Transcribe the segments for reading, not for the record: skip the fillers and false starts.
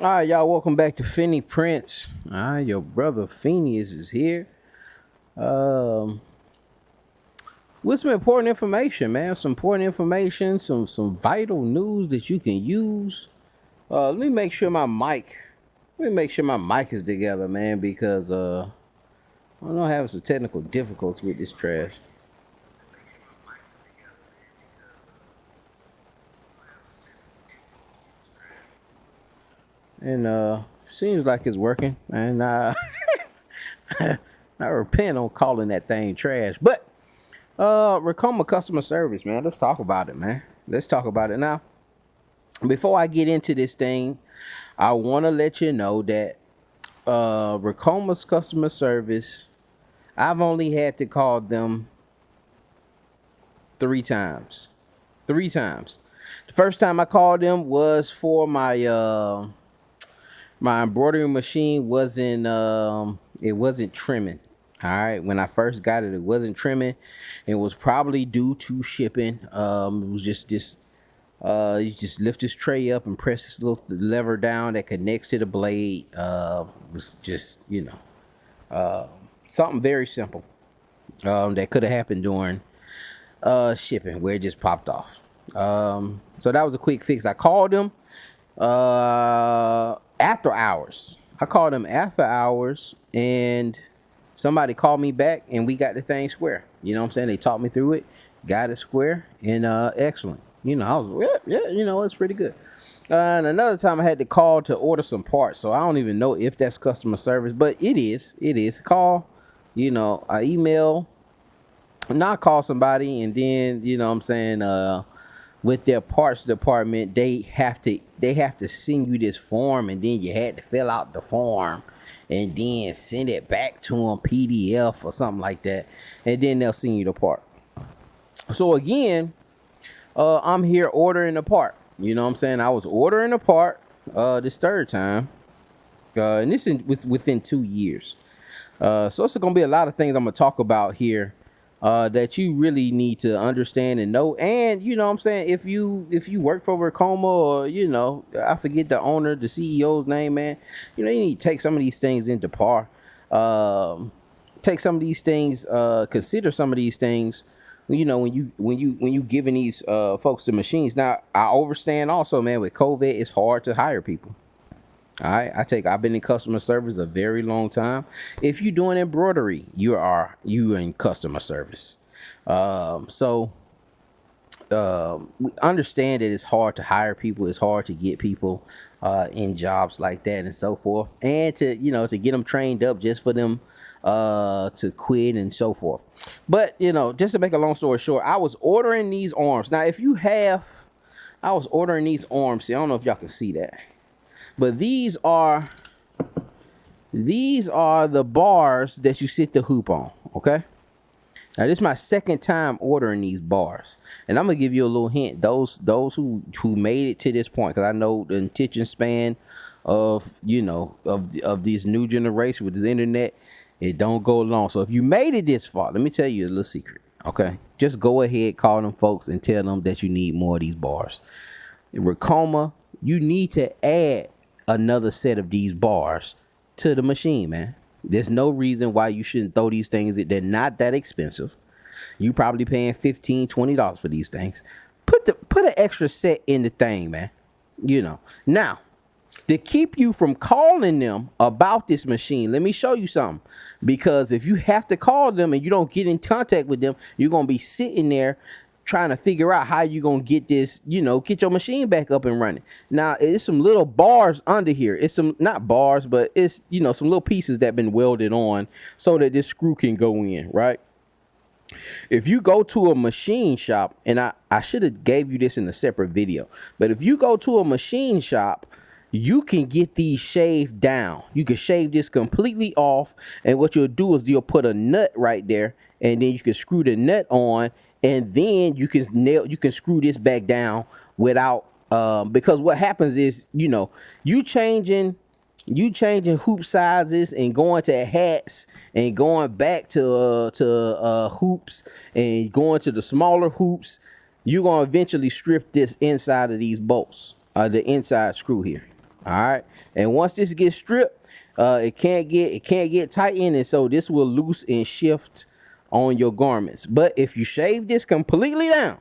All right, y'all, welcome back to Finney Prince. All right, your brother Phineas is here. Um, with some important information, man. Some important information, some vital news that you can use. Let me make sure my mic. Let me make sure my mic is together, man, because I'm having some technical difficulties with this trash. And seems like it's working. And I repent on calling that thing trash. But Ricoma customer service, man. Let's talk about it, man. Let's talk about it now. Before I get into this thing, I want to let you know that Ricoma's customer service, I've only had to call them 3 times. 3 times. The first time I called them was for my embroidery machine wasn't trimming. All right, when I first got it, it wasn't trimming. It was probably due to shipping. It was just this. You just lift this tray up and press this little lever down that connects to the blade. It was just something very simple. That could have happened during shipping where it just popped off. So that was a quick fix. I called them after hours. I called them after hours, and somebody called me back, and we got the thing square. You know what I'm saying? They talked me through it, got it square, and excellent. I was it's pretty good. And another time I had to call to order some parts, so I don't even know if that's customer service, but it is. It is. Call, I email, not call somebody, and then with their parts department, they have to send you this form, and then you had to fill out the form and then send it back to them PDF or something like that, and then they'll send you the part. So again, I'm here ordering the part. You know what I'm saying? I was ordering a part this third time, and this within 2 years. So it's gonna be a lot of things I'm gonna talk about here that you really need to understand and know. And you know what I'm saying, if you work for Ricoma, or I forget the owner, the CEO's name, man, you need to take some of these things into par. Take some of these things, consider some of these things. When you giving these folks the machines. Now I understand also, man, with COVID, it's hard to hire people. All right, I've been in customer service a very long time. If you're doing embroidery, you in customer service. So understand that it's hard to hire people. It's hard to get people in jobs like that and so forth, and to get them trained up just for them to quit and so forth. But just to make a long story short, I was ordering these arms. Now, I was ordering these arms. See, I don't know if y'all can see that. But these are the bars that you sit the hoop on, okay? Now this is my second time ordering these bars, and I'm gonna give you a little hint. Those who made it to this point, because I know the attention span of this new generation with this internet, it don't go long. So if you made it this far, let me tell you a little secret, okay? Just go ahead, call them folks, and tell them that you need more of these bars. Ricoma, you need to add another set of these bars to the machine, man. There's no reason why you shouldn't throw these things in. They're not that expensive. You probably paying $15-$20 for these things. Put an extra set in the thing, man. Now, to keep you from calling them about this machine, let me show you something. Because if you have to call them and you don't get in contact with them, you're gonna be sitting there trying to figure out how you gonna get this, get your machine back up and running. Now, it's some little bars under here. It's some, not bars, but it's, some little pieces that been welded on so that this screw can go in, right? If you go to a machine shop, and I should have gave you this in a separate video, but if you go to a machine shop, you can get these shaved down. You can shave this completely off, and what you'll do is you'll put a nut right there, and then you can screw the nut on, and then you can screw this back down without because what happens is you changing hoop sizes and going to hats and going back to hoops and going to the smaller hoops. You're gonna eventually strip this inside of these bolts, the inside screw here. All right. And once this gets stripped, it can't get tightened, and so this will loose and shift on your garments. But if you shave this completely down,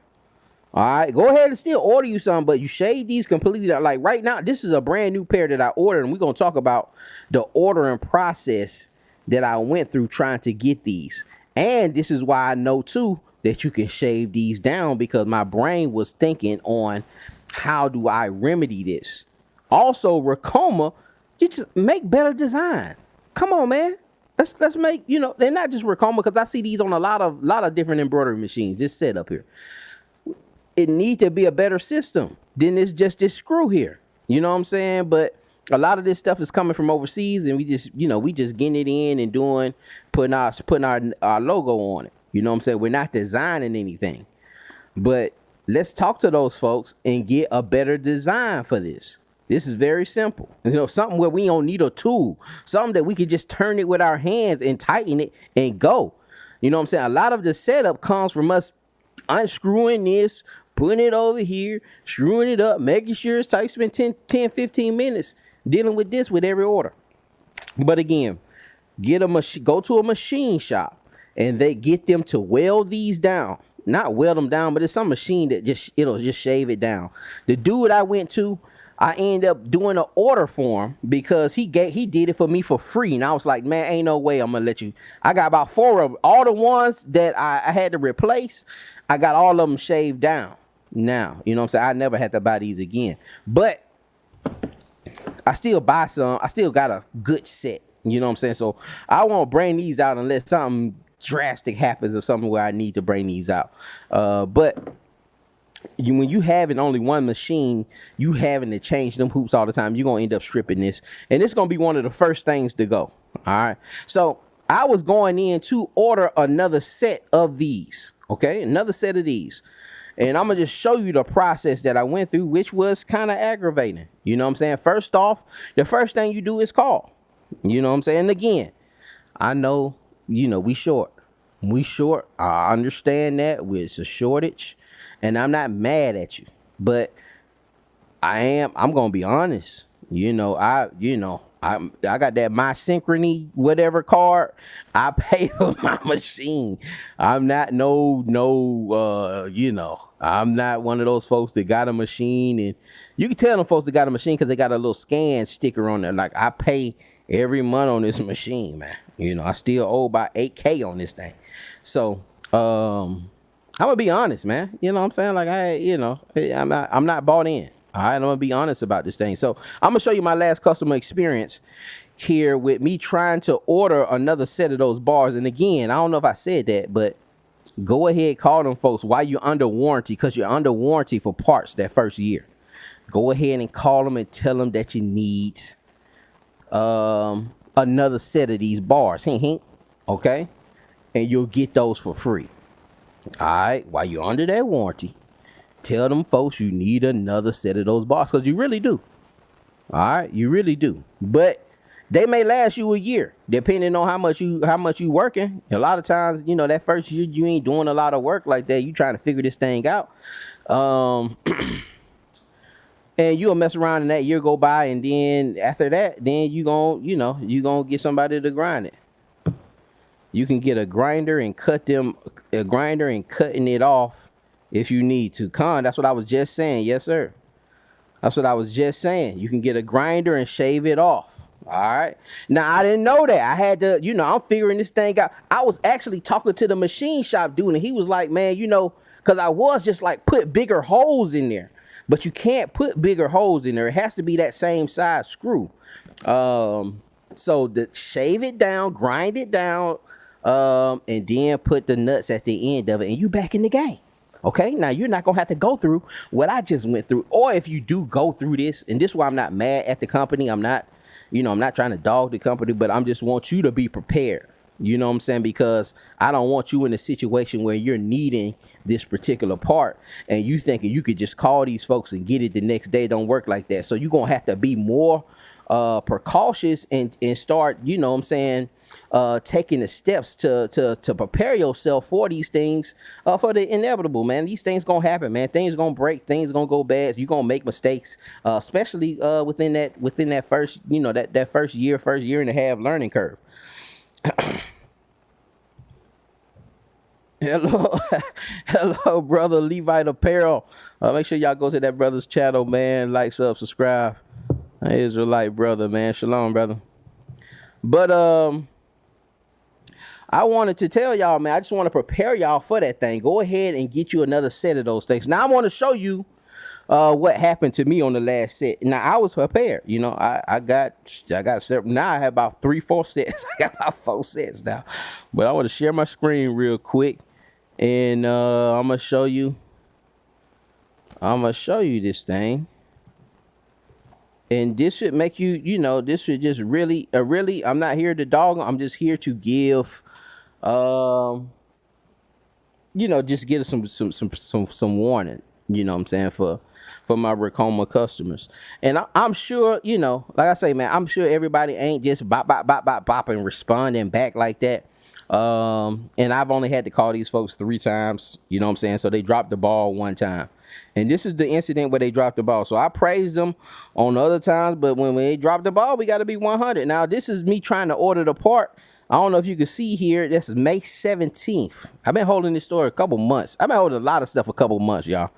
all right, go ahead and still order you some, but you shave these completely down. Like right now, this is a brand new pair that I ordered, and we're gonna talk about the ordering process that I went through trying to get these. And this is why I know too that you can shave these down, because my brain was thinking on how do I remedy this. Also, Ricoma, you just make better design. Come on, man. Let's make, they're not just Ricoma, because I see these on a lot of different embroidery machines. This setup here, it needs to be a better system than it's just this screw here. You know what I'm saying? But a lot of this stuff is coming from overseas, and we just getting it in and putting our logo on it. You know what I'm saying? We're not designing anything. But let's talk to those folks and get a better design for this. This is very simple. Something where we don't need a tool. Something that we can just turn it with our hands and tighten it and go. You know what I'm saying? A lot of the setup comes from us unscrewing this, putting it over here, screwing it up, making sure it's tight. Spend 10, 15 minutes dealing with this with every order. But again, go to a machine shop and they get them to weld these down. Not weld them down, but it's some machine that it'll just shave it down. The dude I went to, I ended up doing an order for him because he did it for me for free. And I was like, man, ain't no way I'm going to let you. I got about 4 of them. All the ones that I had to replace, I got all of them shaved down now. You know what I'm saying? I never had to buy these again. But I still buy some. I still got a good set. You know what I'm saying? So I won't bring these out unless something drastic happens or something where I need to bring these out. But when you having only one machine, you having to change them hoops all the time, you're going to end up stripping this. And it's going to be one of the first things to go. All right. So I was going in to order another set of these. Okay. Another set of these. And I'm going to just show you the process that I went through, which was kind of aggravating. You know what I'm saying? First off, the first thing you do is call. You know what I'm saying? And again, I know, we short. We short. I understand that. It's a shortage. And I'm not mad at you. But I'm going to be honest. I got that My Synchrony whatever card. I pay for my machine. I'm not I'm not one of those folks that got a machine, and you can tell them folks that got a machine because they got a little scan sticker on there. Like, I pay every month on this machine, man. I still owe about $8K on this thing. So I'm gonna be honest, man. You know what I'm saying? Like, I'm not bought in. All right, I'm gonna be honest about this thing. So I'm gonna show you my last customer experience here with me trying to order another set of those bars. And again, I don't know if I said that, but go ahead, call them folks while you're under warranty, because you're under warranty for parts that first year. Go ahead and call them and tell them that you need another set of these bars. Hint, hint. Okay, and you'll get those for free. All right, while you're under that warranty, tell them folks you need another set of those bars, because you really do. All right, you really do. But they may last you a year, depending on how much you working. A lot of times, that first year you ain't doing a lot of work like that. You trying to figure this thing out. And you'll mess around and that year go by, and then after that, then you gonna get somebody to grind it. You can get a grinder and cutting it off if you need to. That's what I was just saying. Yes, sir. That's what I was just saying. You can get a grinder and shave it off. All right. Now, I didn't know that. I had to, I'm figuring this thing out. I was actually talking to the machine shop dude, and he was like, man, because I was just like, put bigger holes in there. But you can't put bigger holes in there. It has to be that same size screw. So shave it down, grind it down, and then put the nuts at the end of it, and you back in the game. Okay, now you're not gonna have to go through what I just went through. Or if you do go through this, and this is why I'm not mad at the company. I'm not trying to dog the company, but I'm just want you to be prepared. You know what I'm saying? Because I don't want you in a situation where you're needing this particular part and you thinking you could just call these folks and get it the next day. It don't work like that. So you're gonna have to be more precautious and start, taking the steps to prepare yourself for these things, for the inevitable, man. These things gonna happen, man. Things gonna break, things gonna go bad. You're gonna make mistakes, especially within that first, that first year and a half learning curve. Hello, hello, brother Levite Apparel. Make sure y'all go to that brother's channel, man. Like, sub, subscribe. Israelite brother, man. Shalom, brother. But I wanted to tell y'all, man. I just want to prepare y'all for that thing. Go ahead and get you another set of those things. Now I want to show you what happened to me on the last set. Now I was prepared. I got several. Now I have about 3-4 sets. I got about 4 sets now. But I want to share my screen real quick. And I'm gonna show you this thing, and this should make you, this should just really, I'm not here to dog. I'm just here to give, just give some warning. You know what I'm saying, for my Ricoma customers. And I'm sure, like I say, man, I'm sure everybody ain't just bop and responding back like that. And I've only had to call these folks 3 times, you know what I'm saying? So they dropped the ball 1 time. And this is the incident where they dropped the ball. So I praised them on the other times, but when they dropped the ball, we got to be 100. Now, this is me trying to order the part. I don't know if you can see here. This is May 17th. I've been holding this store a couple months. I've been holding a lot of stuff a couple months, y'all.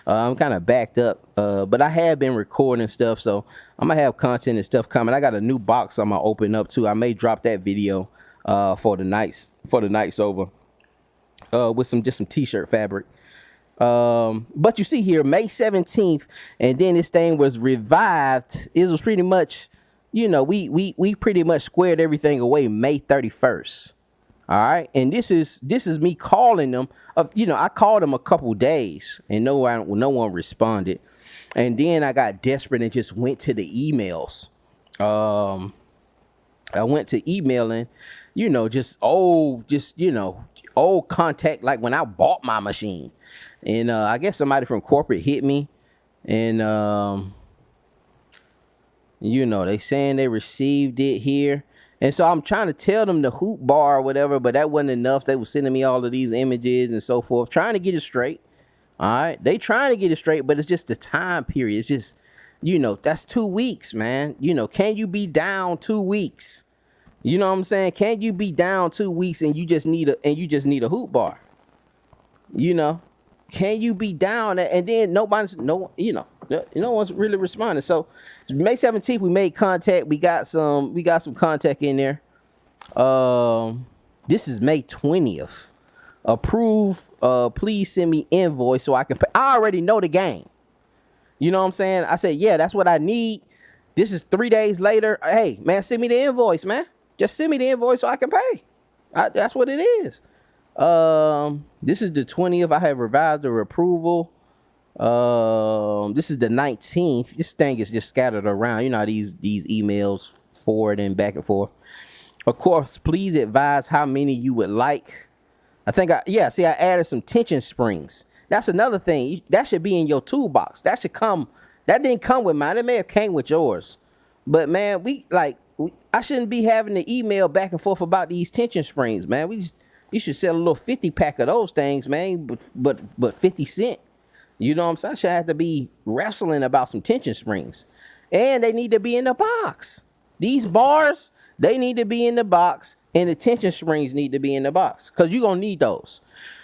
I'm kind of backed up, but I have been recording stuff, so I'm going to have content and stuff coming. I got a new box I'm going to open up, too. I may drop that video for the nights over with some t-shirt fabric. But you see here, May 17th, and then this thing was revived. It was pretty much, we pretty much squared everything away May 31st. All right, and this is me calling them. I called them a couple days, and no one responded. And then I got desperate and just went to the emails. I went to emailing, old contact, like when I bought my machine. And I guess somebody from corporate hit me, and they saying they received it here. And so I'm trying to tell them the hoop bar or whatever, but that wasn't enough. They were sending me all of these images and so forth, trying to get it straight. All right, they trying to get it straight, but it's just the time period. It's just, that's 2 weeks, man. Can you be down 2 weeks? You know what I'm saying? Can you be down 2 weeks and you just need a hoop bar? Can you be down and then no one's really responding? So May 17th, we made contact. We got some contact in there. This is May 20th. Approve. Please send me invoice so I can pay. I already know the game. You know what I'm saying? I said, yeah, that's what I need. This is 3 days later. Hey, man, send me the invoice, man. Just send me the invoice so I can pay. That's what it is. This is the 20th. I have revised the approval. This is the 19th. This thing is just scattered around. How these emails forward and back and forth. Of course, please advise how many you would like. I added some tension springs. That's another thing. That should be in your toolbox. That didn't come with mine. It may have came with yours. But man, I shouldn't be having to email back and forth about these tension springs, man. You should sell a little 50 pack of those things, man, but 50 cents. You know what I'm saying? I should have to be wrestling about some tension springs. And they need to be in the box. These bars, they need to be in the box, and the tension springs need to be in the box, because you're going to need those.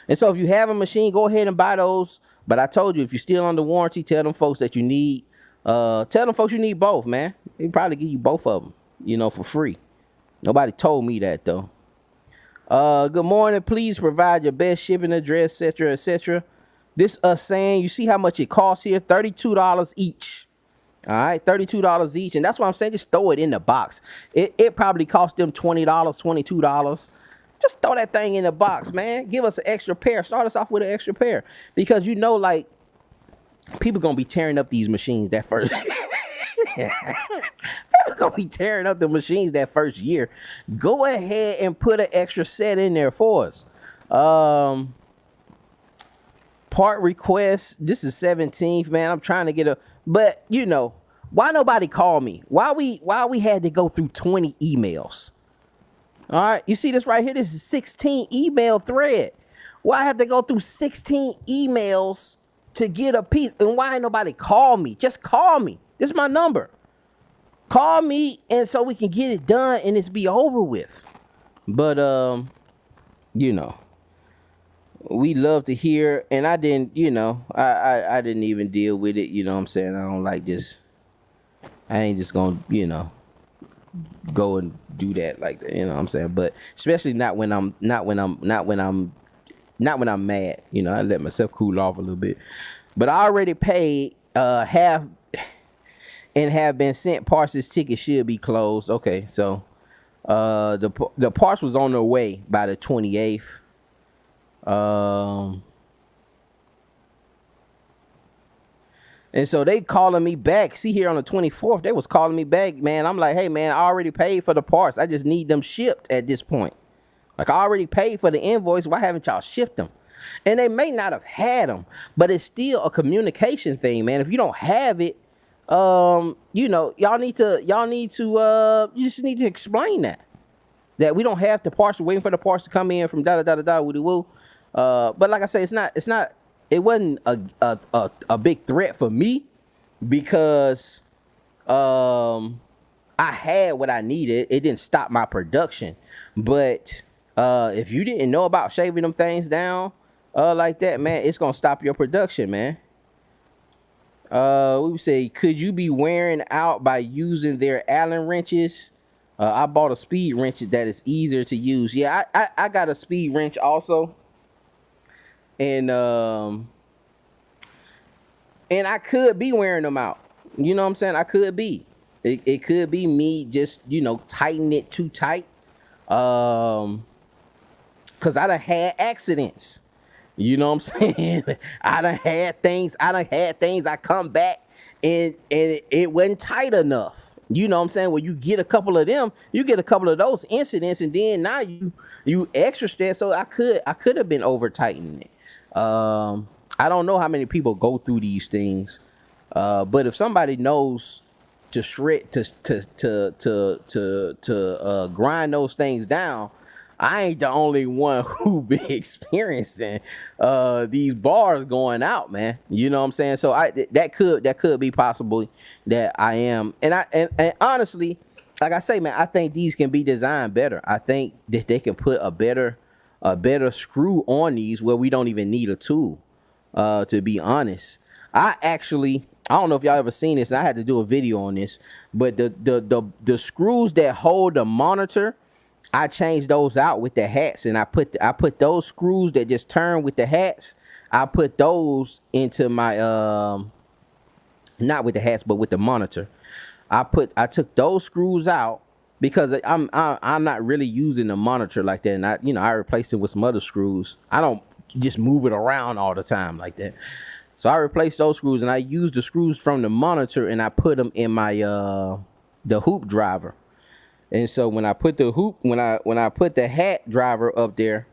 And so if you have a machine, go ahead and buy those. But I told you, if you're still under warranty, tell them folks that you need, you need both, man. They probably give you both of them, for free. Nobody told me that, though. Good morning. Please provide your best shipping address, etc., etc. This us saying, you see how much it costs here? $32 each. All right, $32 each. And that's why I'm saying just throw it in the box. It probably cost them $20, $22. Just throw that thing in the box, man. Give us an extra pair. Start us off with an extra pair. Because people going to be tearing up these machines that first People gonna be tearing up the machines that first year. Go ahead and put an extra set in there for us. Part request. This is 17th, man. I'm trying to get but why nobody called me? Why we had to go through 20 emails? All right, you see this right here? This is 16 email thread. Why I have to go through 16 emails to get a piece? And why ain't nobody call me? Just call me. This is my number. Call me, and so we can get it done and it's be over with. But you know, we love to hear, and I didn't, you know, I didn't even deal with it. You know what I'm saying? I don't like just. I ain't just gonna, you know, go and do that like that. You know what I'm saying? But especially not when I'm mad. You know, I let myself cool off a little bit. But I already paid half and have been sent. Parsons ticket should be closed. Okay, so the parts was on their way by the 28th. And so they calling me back. See here on the 24th, they was calling me back, man. I'm like, hey, man, I already paid for the parts. I just need them shipped at this point. Like, I already paid for the invoice. Why haven't y'all shipped them? And they may not have had them, but it's still a communication thing, man. If you don't have it, you know, you just need to explain that we don't have the parts. We're waiting for the parts to come in from woody woo. But like I say, it wasn't a big threat for me because I had what I needed. It didn't stop my production. But if you didn't know about shaving them things down like that, man, it's gonna stop your production, man. We would say, could you be wearing out by using their Allen wrenches? I bought a speed wrench that is easier to use. Yeah, I got a speed wrench also. And I could be wearing them out. You know what I'm saying? I could be. It could be me just, you know, tightening it too tight. Cause I done had accidents. You know what I'm saying? I done had things. I come back and it wasn't tight enough. You know what I'm saying? Well, you get a couple of them, you get a couple of those incidents, and then now you extra stress. So I could have been over tightening it. I don't know how many people go through these things, but if somebody knows to shred to grind those things down, I ain't the only one who been experiencing these bars going out, man. You know what I'm saying? So that could be possible that I am, and honestly, like I say, man, I think these can be designed better. I think that they can put a better screw on these where we don't even need a tool. To be honest, I don't know if y'all ever seen this, and I had to do a video on this, but the screws that hold the monitor, I changed those out with the hats, and I put those screws that just turn with the hats, I put those into my not with the hats but with the monitor. I took those screws out because I'm not really using the monitor like that, and I replaced it with some other screws. I don't just move it around all the time like that. So I replaced those screws, and I used the screws from the monitor, and I put them in my the hoop driver. And so when I put the hoop, when I put the hat driver up there,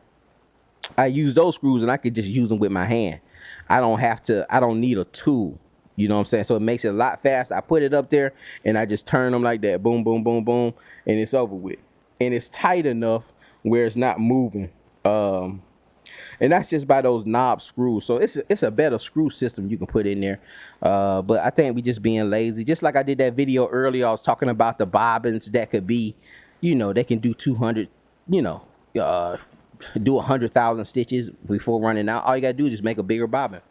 I use those screws, and I could just use them with my hand. I don't need a tool. You know what I'm saying? So it makes it a lot faster. I put it up there, and I just turn them like that. Boom, boom, boom, boom. And it's over with. And it's tight enough where it's not moving. And that's just by those knob screws. So it's a better screw system you can put in there. But I think we just being lazy. Just like I did that video earlier, I was talking about the bobbins that could be, you know, they can do 200, you know, do 100,000 stitches before running out. All you got to do is just make a bigger bobbin.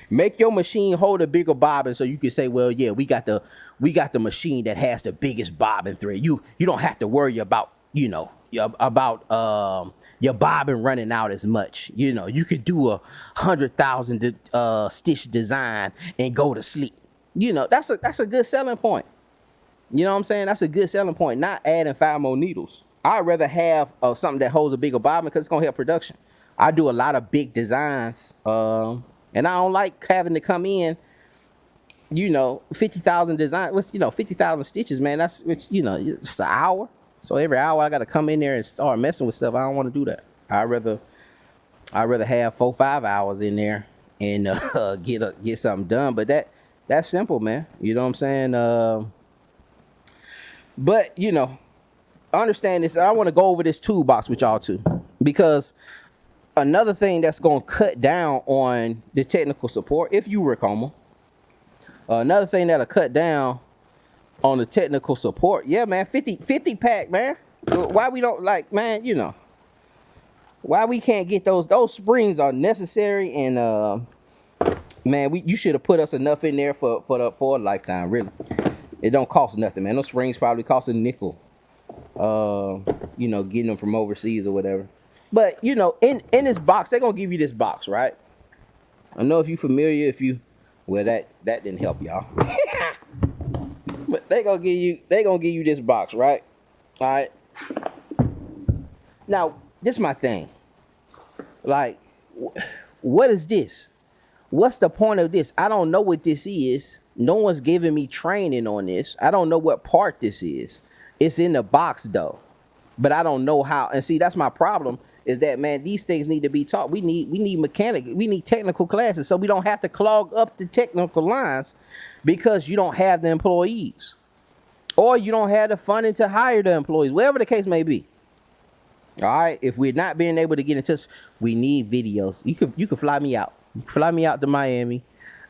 Make your machine hold a bigger bobbin so you can say, well, yeah, we got the machine that has the biggest bobbin thread. You don't have to worry about, you know, about your bobbin running out as much. You know, you could do 100,000 stitch design and go to sleep. You know, that's a good selling point. You know what I'm saying? That's a good selling point. Not adding 5 more needles. I'd rather have something that holds a bigger bobbin because it's gonna help production. I do a lot of big designs, and I don't like having to come in, you know, 50,000 design with, you know, 50,000 stitches, man. That's, you know, it's an hour. So every hour I got to come in there and start messing with stuff. I don't want to do that. I'd rather have 4-5 hours in there and get something done. But that's simple, man. You know what I'm saying? But you know, understand this. I want to go over this toolbox with y'all too, because another thing that's going to cut down on the technical support, if you Ricoma, another thing that'll cut down on the technical support, yeah, man, 50 pack, man. Why we don't, like, man, you know, why we can't get those springs are necessary, and man, you should have put us enough in there for a lifetime. Really, it don't cost nothing, man. Those springs probably cost a nickel, you know, getting them from overseas or whatever. But you know, in this box, they're gonna give you this box, right? I know if you familiar, well, that didn't help y'all. But they gonna give you this box, right? All right. Now, this is my thing. Like, what is this? What's the point of this? I don't know what this is. No one's giving me training on this. I don't know what part this is. It's in the box though, but I don't know how. And see, that's my problem. Is that, man, these things need to be taught. We need technical classes, so we don't have to clog up the technical lines because you don't have the employees, or you don't have the funding to hire the employees, whatever the case may be. All right, if we're not being able to get in touch, we need videos. You can fly me out. You can fly me out to Miami.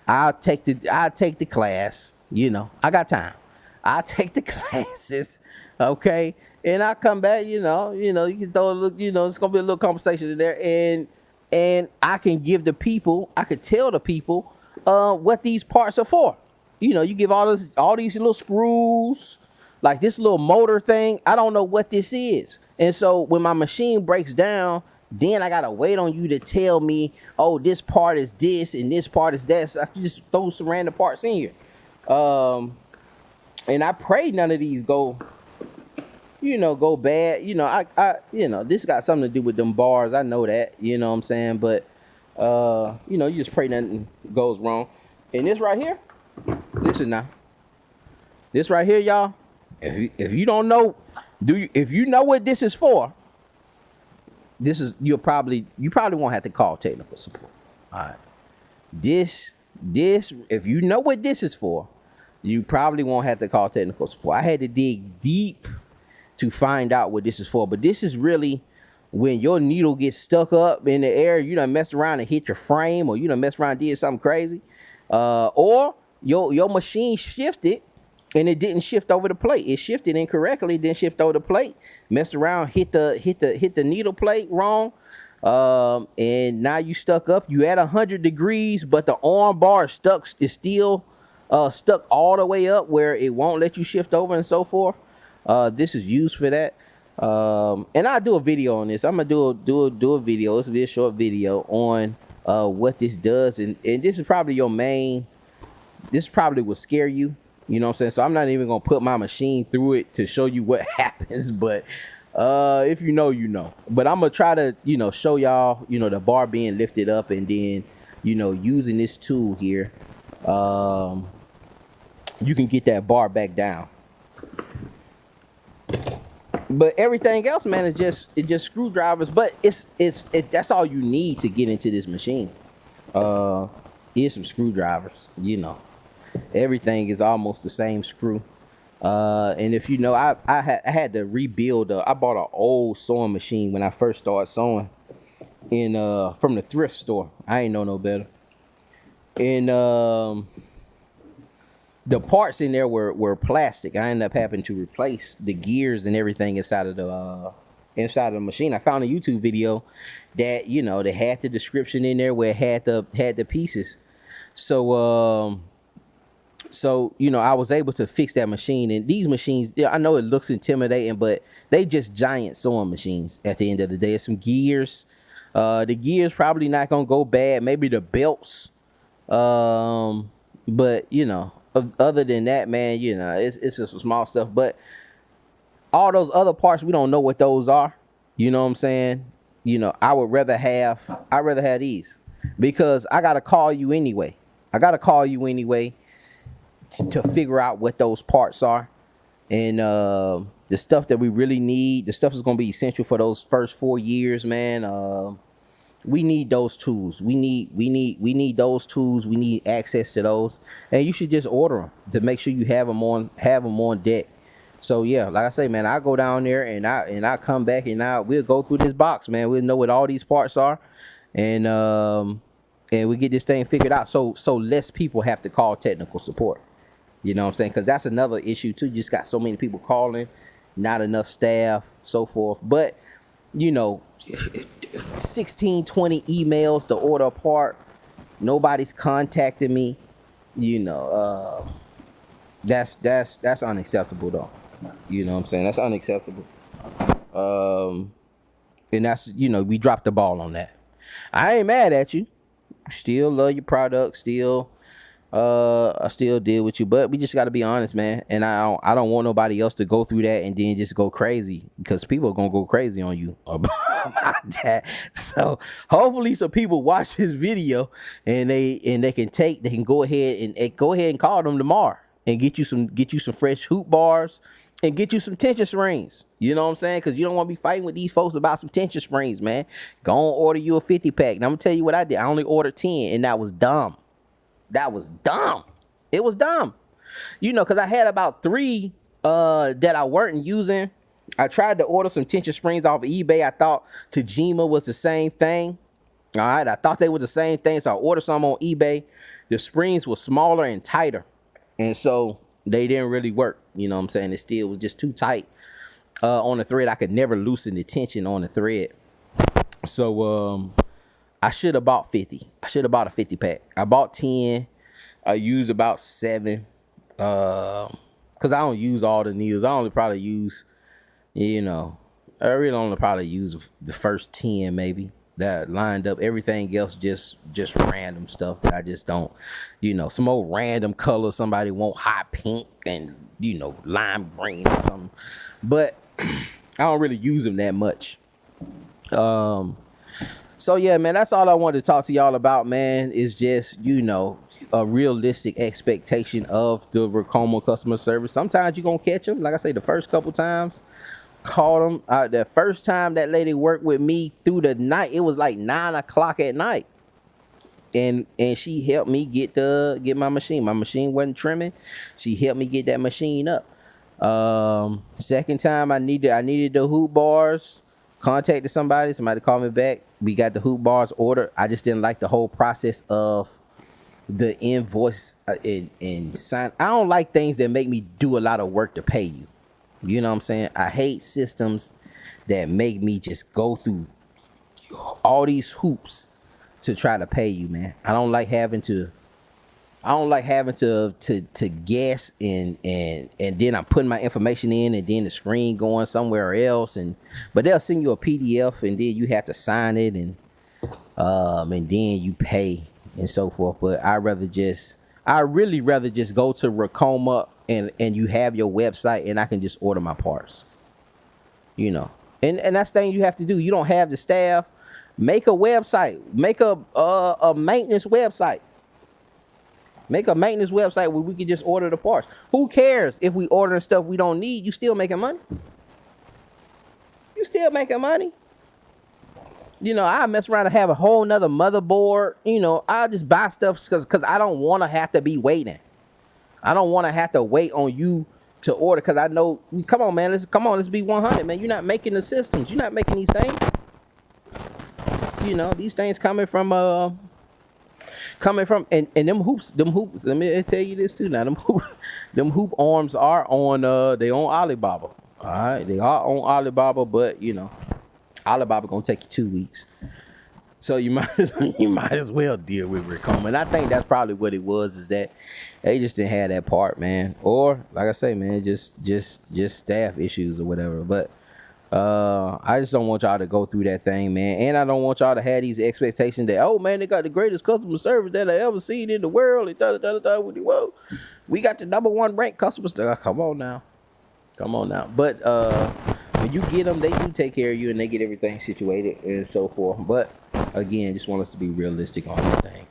I'll take the class. You know, I got time. I'll take the classes, okay? And I come back, you know, you can throw a little, you know, it's gonna be a little conversation in there, and I can give the people, I could tell the people what these parts are for. You know, you give all these little screws, like this little motor thing. I don't know what this is. And so when my machine breaks down, then I gotta wait on you to tell me, oh, this part is this and this part is that. So I can just throw some random parts in here. And I pray none of these go bad. You know, I this got something to do with them bars. I know that, you know what I'm saying? But you know, you just pray nothing goes wrong. And this right here, listen now. This right here, y'all, if you don't know, if you know what this is for, you probably won't have to call technical support. All right. This if you know what this is for, you probably won't have to call technical support. I had to dig deep to find out what this is for. But this is really when your needle gets stuck up in the air, you done messed around and hit your frame, or you done messed around and did something crazy. Or your machine shifted and it didn't shift over the plate. It shifted incorrectly, didn't shift over the plate, messed around, hit the needle plate wrong. And now you stuck up. You at 100 degrees, but the arm bar is still stuck all the way up where it won't let you shift over and so forth. This is used for that. And I'll do a video on this. I'm gonna do a video. This will be a short video on what this does, and this is probably your main. This probably will scare you. You know what I'm saying? So I'm not even gonna put my machine through it to show you what happens. But if you know, you know. But I'm gonna try to show y'all the bar being lifted up, and then using this tool here, you can get that bar back down. But everything else, man, is just screwdrivers. But that's all you need to get into this machine. Is some screwdrivers. Everything is almost the same screw. And if I had to rebuild. I bought an old sewing machine when I first started sewing from the thrift store. I ain't know no better. And the parts in there were plastic. I ended up having to replace the gears and everything inside of the machine. I found a YouTube video that they had the description in there where it had the pieces. So I was able to fix that machine. And these machines, I know it looks intimidating, but they just giant sewing machines at the end of the day. It's some gears. The gears probably not gonna go bad. Maybe the belts. But other than that, man, it's just some small stuff. But all those other parts, we don't know what those are. You know what I'm saying? I would rather have these, because I gotta call you anyway. To figure out what those parts are, and the stuff that we really need. The stuff is gonna be essential for those first 4 years, man. We need those tools. We need those tools. We need access to those, and you should just order them to make sure you have them on deck. So yeah, like I say, man, I go down there and I come back and we'll go through this box, man. We'll know what all these parts are, and we get this thing figured out. So less people have to call technical support. You know what I'm saying? Because that's another issue too. You just got so many people calling, not enough staff, so forth. But 16, 20 emails to order a part. Nobody's contacting me. That's unacceptable though. You know what I'm saying? That's unacceptable. And that's, we dropped the ball on that. I ain't mad at you. Still love your product. I still deal with you, but we just got to be honest, man. And I don't want nobody else to go through that and then just go crazy, because people are gonna go crazy on you about that. So hopefully some people watch this video and they can go ahead and call them tomorrow and get you some fresh hoop bars and get you some tension springs. You know what I'm saying? Because you don't want to be fighting with these folks about some tension springs, man. Go on, order you a 50 pack. And I'm gonna tell you what I did. I only ordered 10, and that was dumb. That was dumb. It was dumb. Because I had about 3 that I weren't using. I tried to order some tension springs off of eBay. I thought Tajima was the same thing. All right, I thought they were the same thing, so I ordered some on eBay. The springs were smaller and tighter, and so they didn't really work. You know what I'm saying? It still was just too tight on the thread. I could never loosen the tension on the thread. So I should have bought 50. I should have bought a 50 pack. I bought 10. I used about 7. Because I don't use all the needles. I only probably use, I really only probably use the first 10 maybe that lined up. Everything else just random stuff that I just don't, some old random color. Somebody want hot pink and, lime green or something. But I don't really use them that much. So yeah, man, that's all I wanted to talk to y'all about, man, is just, a realistic expectation of the Ricoma customer service. Sometimes you're going to catch them. Like I say, the first couple times, called them. The first time that lady worked with me through the night, it was like 9 o'clock at night. And she helped me get my machine. My machine wasn't trimming. She helped me get that machine up. Second time I needed the hoop bars. Contacted somebody called me back. We got the hoop bars ordered. I just didn't like the whole process of the invoice and sign. I don't like things that make me do a lot of work to pay you. You know what I'm saying? I hate systems that make me just go through all these hoops to try to pay you, man. I don't like having to guess and then I'm putting my information in and then the screen going somewhere else, but they'll send you a PDF and then you have to sign it and then you pay and so forth. But I really rather just go to Ricoma and you have your website and I can just order my parts. And that's the thing you have to do. You don't have the staff. Make a website. Make a maintenance website. Make a maintenance website where we can just order the parts. Who cares if we ordering stuff we don't need? You still making money. I mess around and have a whole nother motherboard. I just buy stuff because I don't want to have to be waiting. I don't want to have to wait on you to order, because I know, come on, man, let's be 100, man. You're not making the systems. You're not making these things. These things coming from and them hoops, let me tell you this too now, them hoop arms are on they on Alibaba. All right, they are on Alibaba, but Alibaba gonna take you 2 weeks, so you might as well deal with Ricoma. And I think that's probably what it was, is that they just didn't have that part, man, or like I say, man, just staff issues or whatever. But I just don't want y'all to go through that thing, man. And I don't want y'all to have these expectations that, oh man, they got the greatest customer service that I ever seen in the world. Whoa, we got the #1 ranked customer service. Come on now. But when you get them, they do take care of you and they get everything situated and so forth. But again, just want us to be realistic on this thing.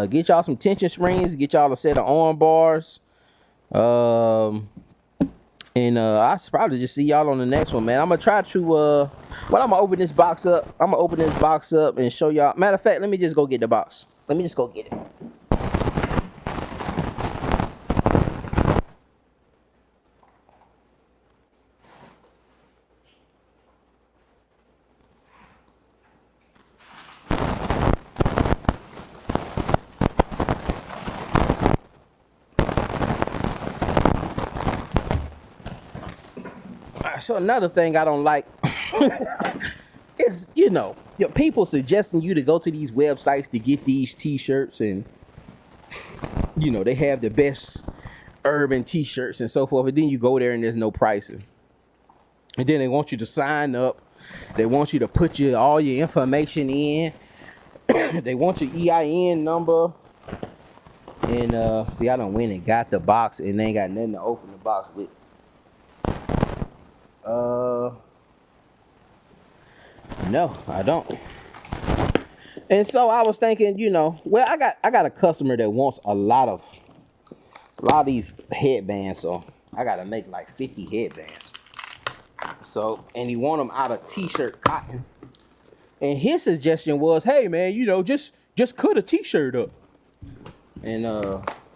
Get y'all some tension springs. Get y'all a set of arm bars. And I'll probably just see y'all on the next one, man. I'm gonna try to I'm gonna open this box up. And show y'all. Matter of fact, let me just go get the box. Let me just go get it. So another thing I don't like is, your people suggesting you to go to these websites to get these t-shirts, and they have the best urban t-shirts and so forth, and then you go there and there's no pricing. And then they want you to sign up. They want you to put all your information in. They want your EIN number. And see, I done went and got the box and they ain't got nothing to open the box with. No, I don't. And so I was thinking, well, I got a customer that wants a lot of these headbands, so I gotta make like 50 headbands. So, and he want them out of t-shirt cotton. And his suggestion was, hey man, just cut a t-shirt up. And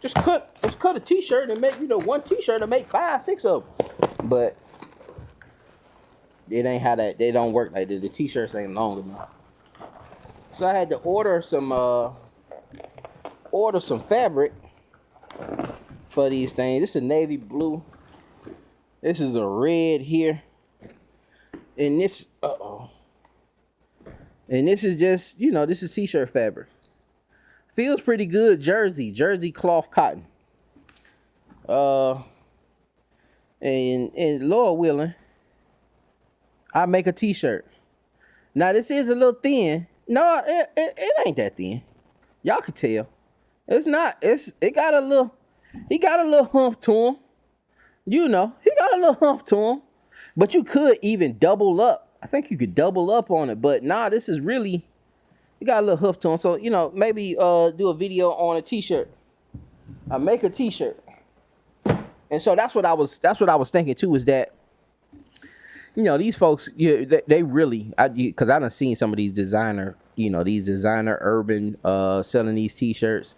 just cut a t-shirt and make, one t-shirt and make 5, 6 of them. But it ain't how they don't work like that. The t-shirts ain't long enough. So I had to order some fabric for these things. This is a navy blue. This is a red here. And this and this is just, this is t-shirt fabric. Feels pretty good. Jersey cloth cotton. And Lord willing, I make a t-shirt. Now this is a little thin. No, it ain't that thin. Y'all can tell. It's not. He got a little hump to him. He got a little hump to him. But you could even double up. I think you could double up on it. But nah, this is really, you got a little hoof to him. So, maybe do a video on a t-shirt. I make a t-shirt. And so that's what I was thinking too, is that, these folks, they really, because I done seen some of these designer urban selling these t-shirts.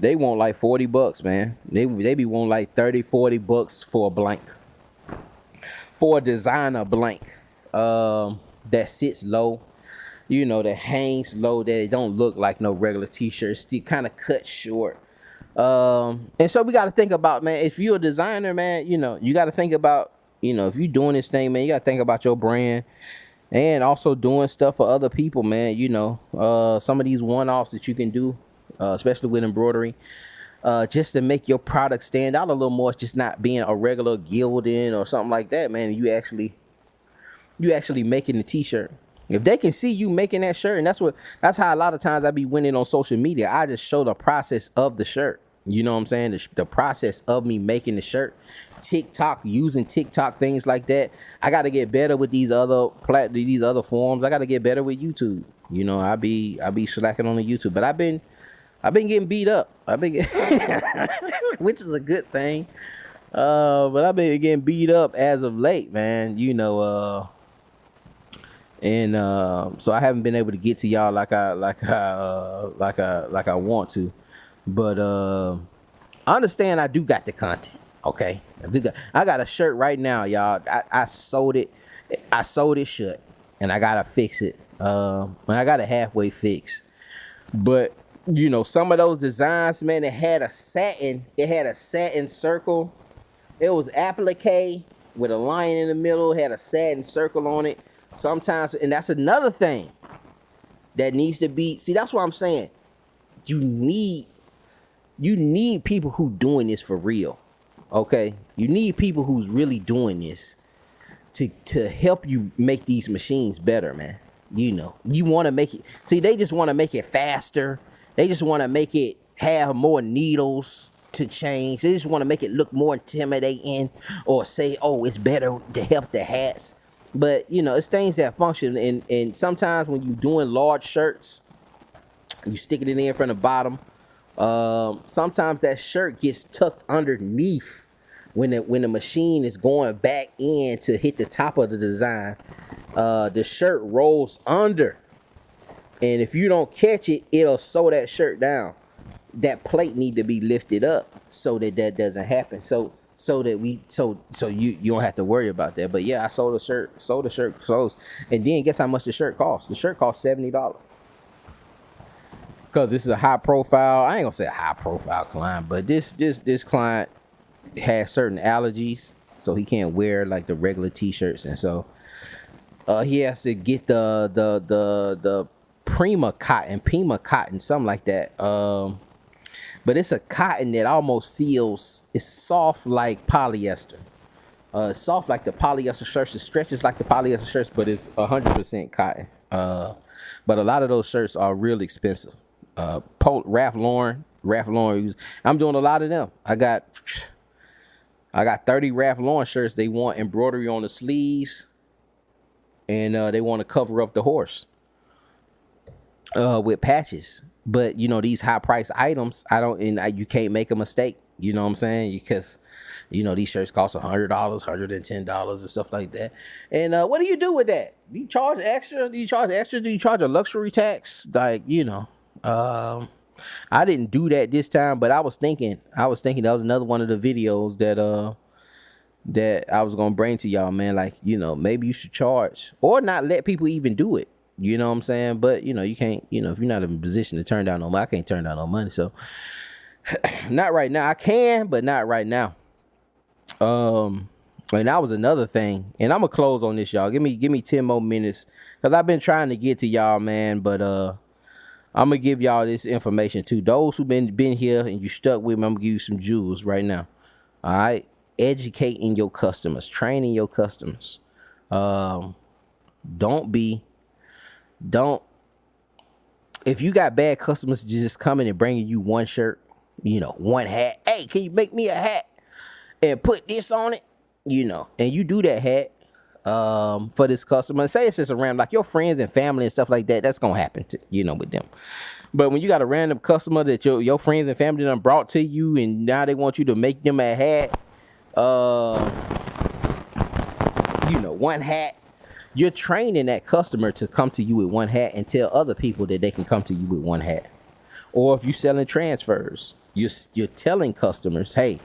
They want like $40, man. They be wanting like $30-$40 for a blank. For a designer blank. That sits low. That hangs low, that it don't look like no regular t-shirt. Still kind of cut short. And so we got to think about, man, if you're a designer, man, you got to think about, if you're doing this thing, man, you got to think about your brand and also doing stuff for other people, man. Some of these one-offs that you can do, especially with embroidery, just to make your product stand out a little more. It's just not being a regular gilding or something like that, man. You actually making the t-shirt. If they can see you making that shirt, and that's how a lot of times I be winning on social media. I just show the process of the shirt. You know what I'm saying? The process of me making the shirt. TikTok, using TikTok, things like that. I got to get better with these other forms. I got to get better with YouTube. I be slacking on the YouTube, but I've been getting beat up. Which is a good thing. But I've been getting beat up as of late, man. So I haven't been able to get to y'all like I want to. But I understand I do got the content. Okay, I got a shirt right now, y'all. I sold it. I sold it shut, and I gotta fix it. And I got it halfway fixed. But some of those designs, man, it had a satin circle. It was applique with a line in the middle. Had a satin circle on it. Sometimes, and that's another thing that needs to be. See, that's what I'm saying. You need people who doing this for real. Okay, you need people who's really doing this to help you make these machines better, man. You want to make it. See, they just want to make it faster. They just want to make it have more needles to change. They just want to make it look more intimidating, or say, oh, it's better to help the hats. But it's things that function. And sometimes when you're doing large shirts, you sticking it in from the bottom. Sometimes that shirt gets tucked underneath when the machine is going back in to hit the top of the design. The shirt rolls under, and if you don't catch it, it'll sew that shirt down. That plate need to be lifted up so that doesn't happen. So you don't have to worry about that. But yeah, I sold the shirt clothes, and then guess how much the shirt cost? The shirt cost $70. Because this is a high profile, I ain't gonna say a high profile client, but this client has certain allergies so he can't wear like the regular t-shirts, and so he has to get the Pima cotton, something like that. But it's a cotton that almost feels, it's soft like polyester. Soft like the polyester shirts. It stretches like the polyester shirts, but it's 100% cotton. But a lot of those shirts are real expensive. Ralph Lauren. I'm doing a lot of them. I got 30 Ralph Lauren shirts. They want embroidery on the sleeves, and they want to cover up the horse with patches. But you know, these high price items, you can't make a mistake. You know what I'm saying? Because you know, these shirts cost $100, $110 and stuff like that. And what do you do with that? Do you charge extra? Do you charge a luxury tax? Like, you know, I didn't do that this time, but I was thinking that was another one of the videos that I was gonna bring to y'all, man. Like, you know, maybe you should charge or not let people even do it. You know what I'm saying? But you know, you can't, you know, if you're not in a position to turn down no money, I can't turn down no money. So not right now. I can, but not right now. And that was another thing, and I'm gonna close on this, y'all. Give me 10 more minutes, because I've been trying to get to y'all, man, but I'm gonna give y'all this information too. Those who've been here and you stuck with me, I'm gonna give you some jewels right now. All right, educating your customers, training your customers. Don't if you got bad customers just coming and bringing you one shirt, you know, one hat. Hey, can you make me a hat and put this on it, you know, and you do that hat for this customer. Say it's just around like your friends and family and stuff like that. That's gonna happen to, you know, with them. But when you got a random customer that your friends and family done brought to you, and now they want you to make them a hat, you know, one hat, you're training that customer to come to you with one hat and tell other people that they can come to you with one hat. Or if you're selling transfers, you're telling customers, hey,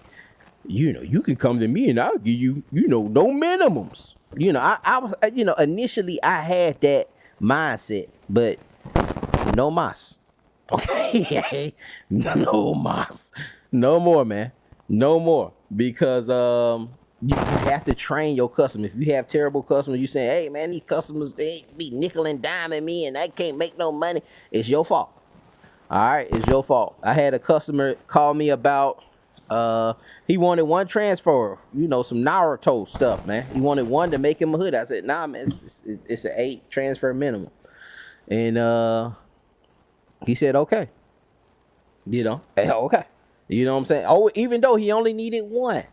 you know, you can come to me and I'll give you, you know, no minimums. You know, I was, you know, initially I had that mindset, but no mas. Okay. No mas. No more, man. No more. Because you have to train your customers. If you have terrible customers, you say, hey man, these customers, they be nickel and diming me and I can't make no money. It's your fault. All right, it's your fault. I had a customer call me about he wanted one transfer, you know, some Naruto stuff, man. He wanted one to make him a hood. I said, nah, man, it's an 8 transfer minimum. And he said, okay. You know, okay. You know what I'm saying? Oh, even though he only needed one.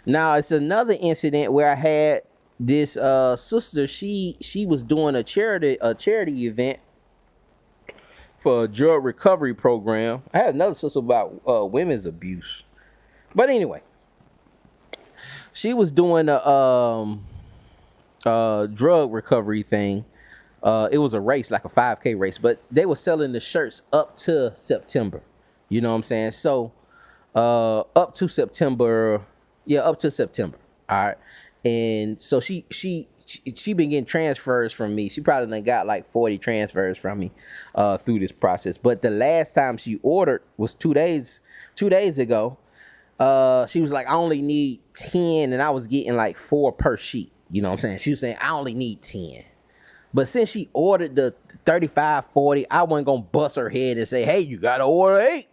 Now, it's another incident where I had this sister, she was doing a charity event for a drug recovery program. I had another sister about women's abuse. But anyway, she was doing a drug recovery thing. It was a race, like a 5K race, but they were selling the shirts up to September. You know what I'm saying? So up to September. All right. And so she been getting transfers from me. She probably done got like 40 transfers from me through this process. But the last time she ordered was 2 days ago. She was like, I only need 10, and I was getting like 4 per sheet. You know what I'm saying? She was saying, I only need 10. But since she ordered the 35, 40, I wasn't going to bust her head and say, hey, you got to order 8.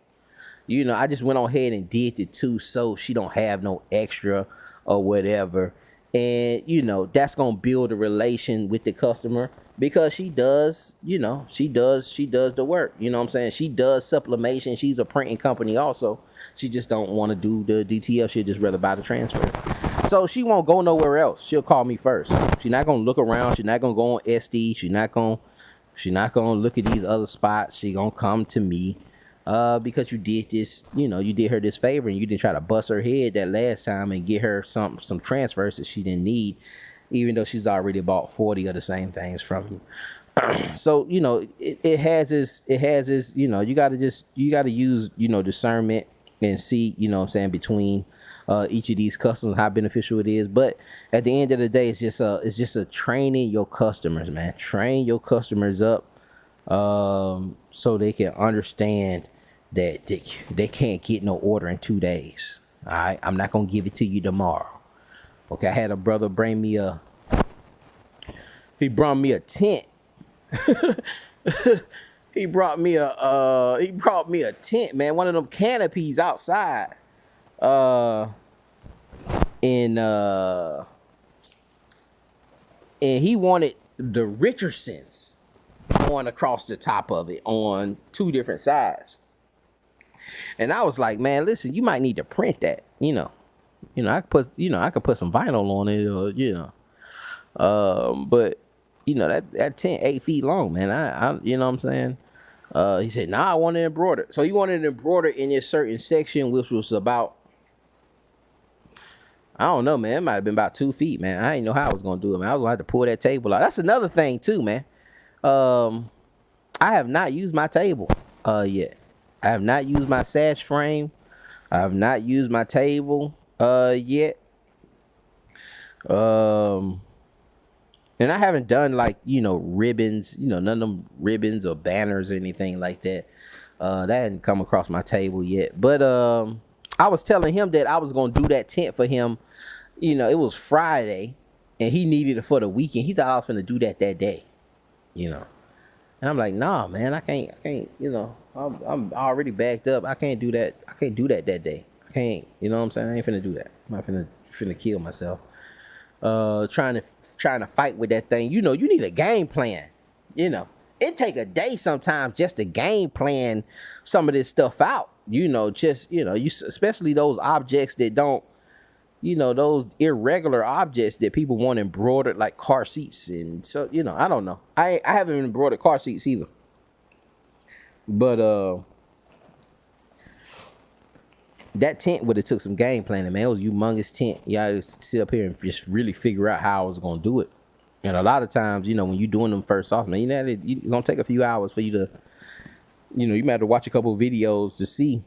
You know, I just went on ahead and did the 2 so she don't have no extra or whatever. And, you know, that's going to build a relation with the customer because she does, you know, she does the work. You know what I'm saying? She does sublimation. She's a printing company also. She just don't want to do the DTF. She'd just rather buy the transfer. So she won't go nowhere else. She'll call me first. She's not going to look around. She's not going to go on SD. She's not going to look at these other spots. She's going to come to me. Because you did this, you know, you did her this favor and you didn't try to bust her head that last time and get her some transfers that she didn't need, even though she's already bought 40 of the same things from you. So, you know, it has this, you know, you got to use, you know, discernment and see, you know what I'm saying, between each of these customers, how beneficial it is. But at the end of the day, it's just a training your customers, man. Train your customers up so they can understand that they can't get no order in 2 days. All right, I'm not gonna give it to you tomorrow. Okay, I had a brother bring me he brought me a tent. He brought me a tent, man, one of them canopies outside. Uh and uh and he wanted the Richardsons going across the top of it on two different sides. And I was like, man, listen, you might need to print that, I could put some vinyl on it, or. But that tent 8 feet long, man. I you know what I'm saying? He said, nah, I want it embroidered. So he wanted it embroidered in a certain section, which was about, I don't know, man. It might have been about 2 feet, man. I didn't know how I was gonna do it, man. I was gonna have to pull that table out. That's another thing too, man. I have not used my table yet. I have not used my sash frame. I have not used my table yet. And I haven't done like, ribbons, none of them ribbons or banners or anything like that. That hadn't come across my table yet. But I was telling him that I was going to do that tent for him. It was Friday and he needed it for the weekend. He thought I was going to do that day, And I'm like, nah, man, I can't, I'm already backed up. I can't do that. I can't do that day. I can't, you know what I'm saying? I ain't finna do that. I'm not finna kill myself. Trying to fight with that thing. You need a game plan. It take a day sometimes just to game plan some of this stuff out. Especially those objects that don't, those irregular objects that people want embroidered, like car seats. And so, I don't know. I haven't embroidered car seats either. But that tent would have took some game planning, man. It was a humongous tent. Y'all sit up here and just really figure out how I was gonna do it. And a lot of times, when you're doing them first off, man, it's gonna take a few hours for you to, you might have to watch a couple of videos to see.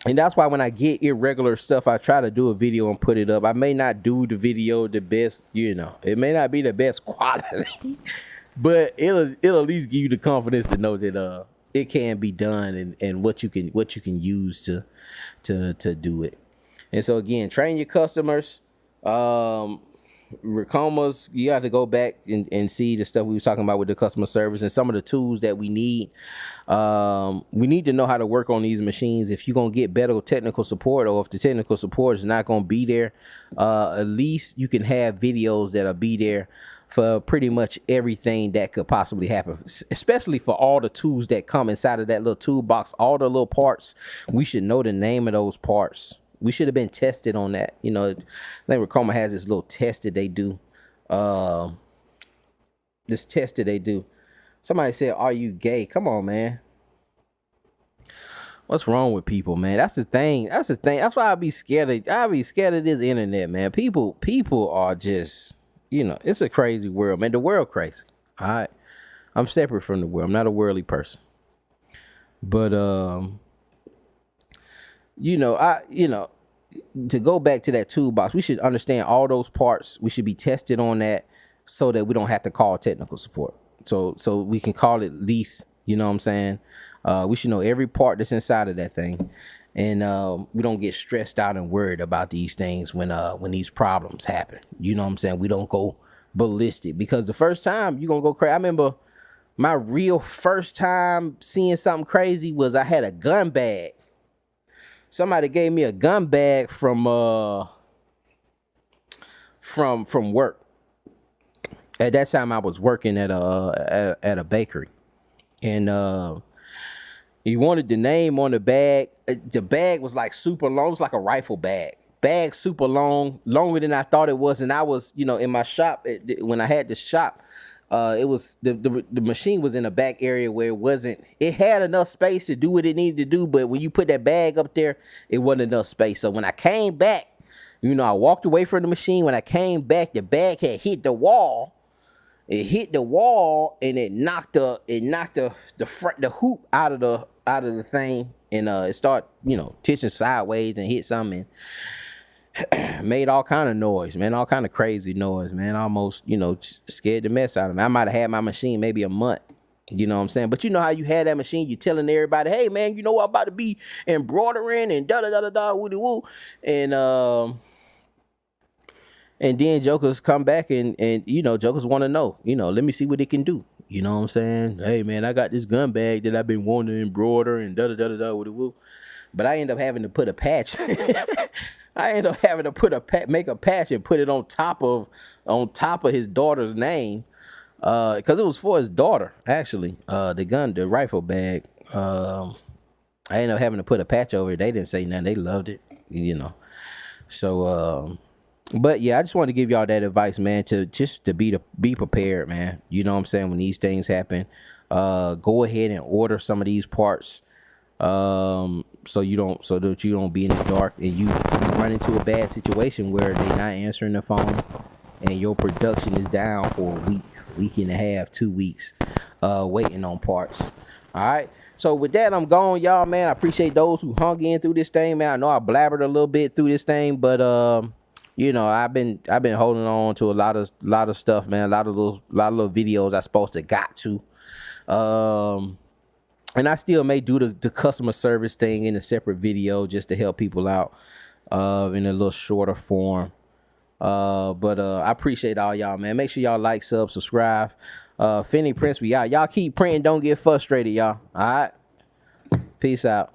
And that's why when I get irregular stuff, I try to do a video and put it up. I may not do the video the best, it may not be the best quality, but it'll at least give you the confidence to know that it can be done and what you can use to do it. And so again, train your customers. Ricomas, you have to go back and see the stuff we were talking about with the customer service and some of the tools that we need. We need to know how to work on these machines. If you're going to get better technical support, or if the technical support is not going to be there, at least you can have videos that'll be there for pretty much everything that could possibly happen, especially for all the tools that come inside of that little toolbox, all the little parts. We should know the name of those parts. We should have been tested on that. I think Ricoma has this little test that they do. Somebody said, are you gay? Come on, man. What's wrong with people, man? That's the thing. That's why I be scared of this internet, man. People are just, it's a crazy world, man. The world crazy. All right. I'm separate from the world. I'm not a worldly person. But to go back to that toolbox, we should understand all those parts. We should be tested on that so that we don't have to call technical support. So we can call it lease, you know what I'm saying? We should know every part that's inside of that thing. And we don't get stressed out and worried about these things when these problems happen. You know what I'm saying? We don't go ballistic, because the first time you're going to go crazy. I remember my real first time seeing something crazy was I had a gun bag. Somebody gave me a gun bag from work. At that time, I was working at a bakery, and he wanted the name on the bag. The bag was like super long. It was like a rifle bag. Bag super long, longer than I thought it was. And I was, in my shop when I had the shop. It was the machine was in a back area where it had enough space to do what it needed to do, but when you put that bag up there, it wasn't enough space. So when I came back, I walked away from the machine. When I came back, the bag had hit the wall. It hit the wall and it knocked the hoop out of the thing, and it started, tishing sideways and hit something. Made all kind of noise, man, all kind of crazy noise, man. Almost, scared the mess out of me. I might have had my machine maybe a month, you know what I'm saying? But you know how you had that machine, you telling everybody, hey, man, I'm about to be embroidering and da-da-da-da-da, woody-woo. And And then jokers come back and jokers want to know, let me see what it can do. You know what I'm saying? Hey man, I got this gun bag that I've been wanting to embroider and da da da da da with it. But I end up having to put a patch. I end up having to make a patch and put it on top of his daughter's name, because it was for his daughter actually. The rifle bag. I ended up having to put a patch over it. They didn't say nothing. They loved it. So, but yeah, I just wanted to give y'all that advice, man. To be prepared, man. You know what I'm saying? When these things happen, go ahead and order some of these parts. So that you don't be in the dark and you run into a bad situation where they're not answering the phone and your production is down for a week and a half, 2 weeks, waiting on parts. All right. So with that, I'm gone, y'all, man. I appreciate those who hung in through this thing, man. I know I blabbered a little bit through this thing, but I've been holding on to a lot of stuff, man. A lot of little videos I supposed to got to. And I still may do the customer service thing in a separate video just to help people out in a little shorter form. But I appreciate all y'all, man. Make sure y'all like, subscribe. Finney Prince, we out. Y'all keep printing. Don't get frustrated, y'all. All right. Peace out.